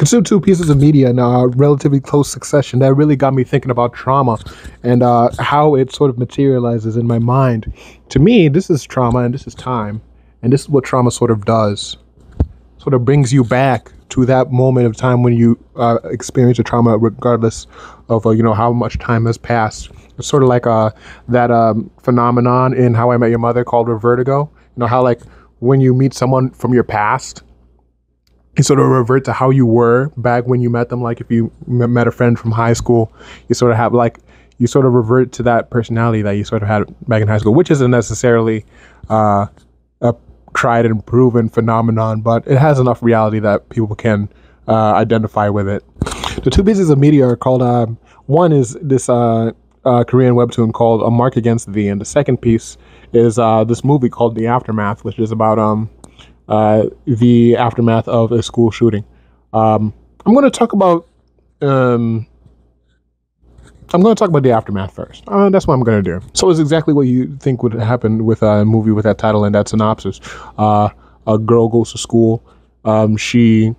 consumed two pieces of media in relatively close succession that really got me thinking about trauma and how it sort of materializes in my mind. To me, this is trauma and this is time, and this is what trauma sort of does. Sort of brings you back to that moment of time when you experience a trauma, regardless of how much time has passed. It's sort of like that phenomenon in How I Met Your Mother called vertigo. You know how, like, when you meet someone from your past, you sort of revert to how you were back when you met them. Like if you met a friend from high school, you sort of have you sort of revert to that personality that you sort of had back in high school, which isn't necessarily a tried and proven phenomenon, but it has enough reality that people can identify with it. The two pieces of media are called, one is this Korean webtoon called A Mark Against Thee, and the second piece is this movie called The Aftermath, which is about the aftermath of a school shooting. I'm going to talk about the aftermath first. That's what I'm going to do. So it's exactly what you think would happen with a movie with that title and that synopsis. A girl goes to school. She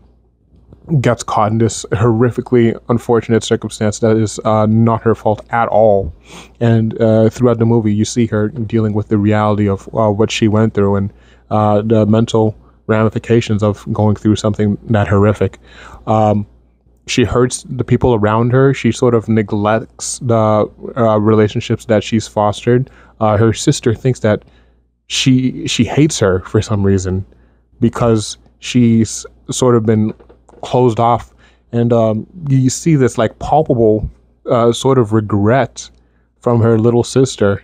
gets caught in this horrifically unfortunate circumstance that is not her fault at all. And throughout the movie, you see her dealing with the reality of what she went through and the mental ramifications of going through something that horrific. She hurts the people around her. She sort of neglects the relationships that she's fostered. Her sister thinks that she hates her for some reason because she's sort of been closed off. And you see this like palpable sort of regret from her little sister,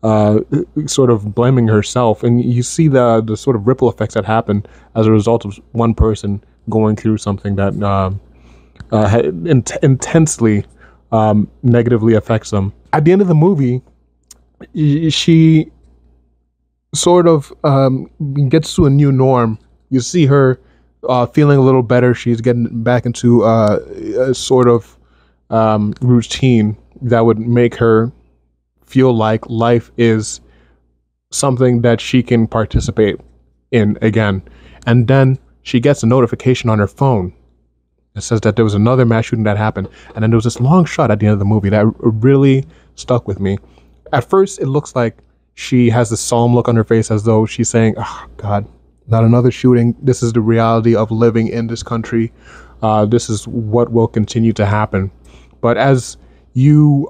sort of blaming herself. And you see the sort of ripple effects that happen as a result of one person going through something that intensely negatively affects them. At the end of the movie, she sort of gets to a new norm. You see her feeling a little better. She's getting back into a sort of routine that would make her feel like life is something that she can participate in again. And then she gets a notification on her phone. It says that there was another mass shooting that happened. And then there was this long shot at the end of the movie that really stuck with me. At first, it looks like she has this solemn look on her face as though she's saying, oh, God, not another shooting. This is the reality of living in this country. This is what will continue to happen. But as you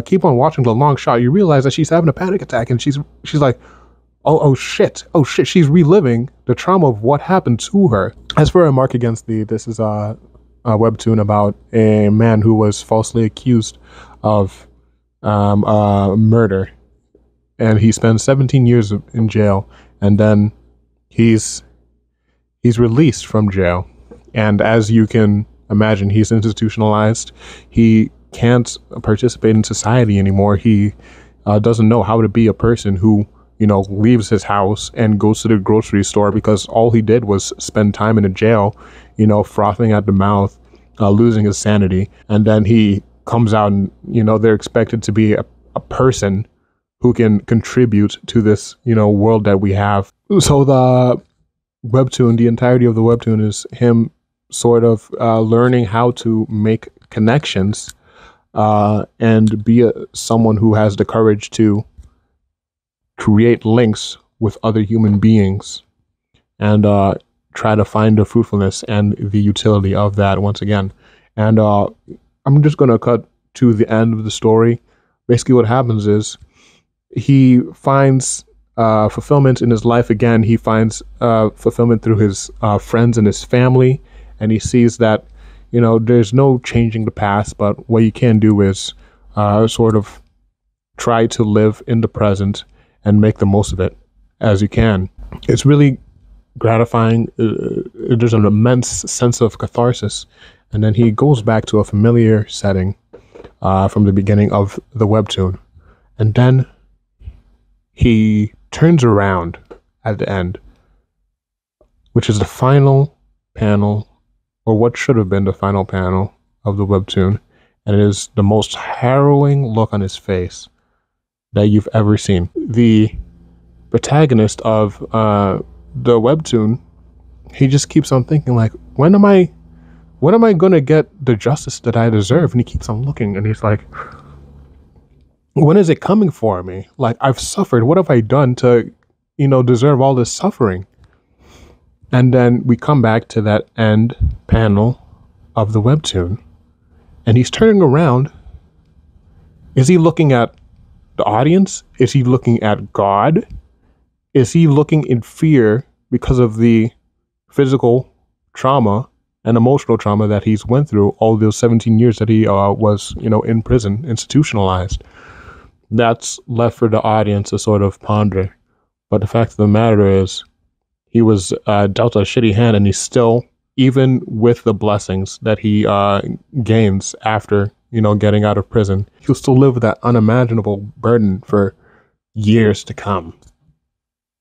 keep on watching the long shot, you realize that she's having a panic attack. And she's like, oh shit. She's reliving the trauma of what happened to her. As for A Mark Against Thee, this is a webtoon about a man who was falsely accused of murder, and he spends 17 years in jail, and then he's released from jail. And as you can imagine, he's institutionalized. He can't participate in society anymore. He doesn't know how to be a person who leaves his house and goes to the grocery store, because all he did was spend time in a jail, frothing at the mouth, losing his sanity. And then he comes out and, they're expected to be a person who can contribute to this, world that we have. So the entirety of the webtoon is him sort of learning how to make connections and be someone who has the courage to create links with other human beings and try to find the fruitfulness and the utility of that once again. And I'm just going to cut to the end of the story. Basically what happens is he finds fulfillment in his life again. He finds fulfillment through his friends and his family. And he sees that, there's no changing the past, but what you can do is sort of try to live in the present and make the most of it as you can. It's really gratifying. There's an immense sense of catharsis. And then he goes back to a familiar setting from the beginning of the webtoon. And then he turns around at the end, which is the final panel, or what should have been the final panel of the webtoon. And it is the most harrowing look on his face that you've ever seen. The protagonist of the webtoon, he just keeps on thinking like, when am I when am I going to get the justice that I deserve? And he keeps on looking, and he's like, when is it coming for me? Like, I've suffered. What have I done to, deserve all this suffering? And then we come back to that end panel of the webtoon, and he's turning around. Is he looking at the audience? Is he looking at God? Is he looking in fear because of the physical trauma and emotional trauma that he's went through all those 17 years that he was, in prison, institutionalized? That's left for the audience to sort of ponder. But the fact of the matter is, he was dealt a shitty hand, and he's still, even with the blessings that he gains after, getting out of prison, he'll still live with that unimaginable burden for years to come.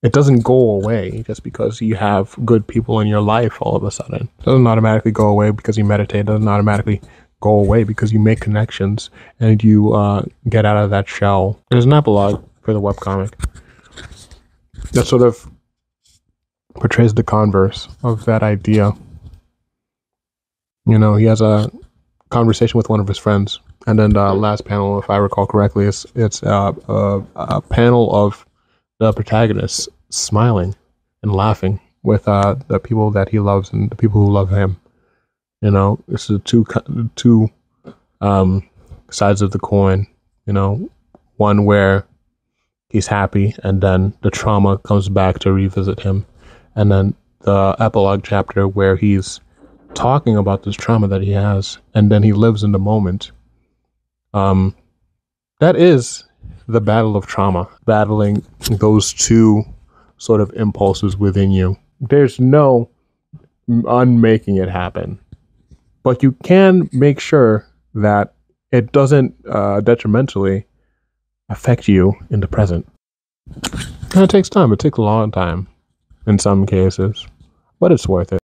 It doesn't go away just because you have good people in your life all of a sudden. It doesn't automatically go away because you meditate. It doesn't automatically go away because you make connections and you get out of that shell. There's an epilogue for the webcomic that sort of portrays the converse of that idea. He has a conversation with one of his friends, and then the last panel, if I recall correctly, it's a panel of the protagonist smiling and laughing with the people that he loves and the people who love him. This is two sides of the coin. One where he's happy, and then the trauma comes back to revisit him, and then the epilogue chapter where he's talking about this trauma that he has, and then he lives in the moment. That is the battle of trauma, battling those two sort of impulses within you. There's no unmaking it happen, but you can make sure that it doesn't detrimentally affect you in the present. And it takes time. It takes a long time in some cases, but it's worth it.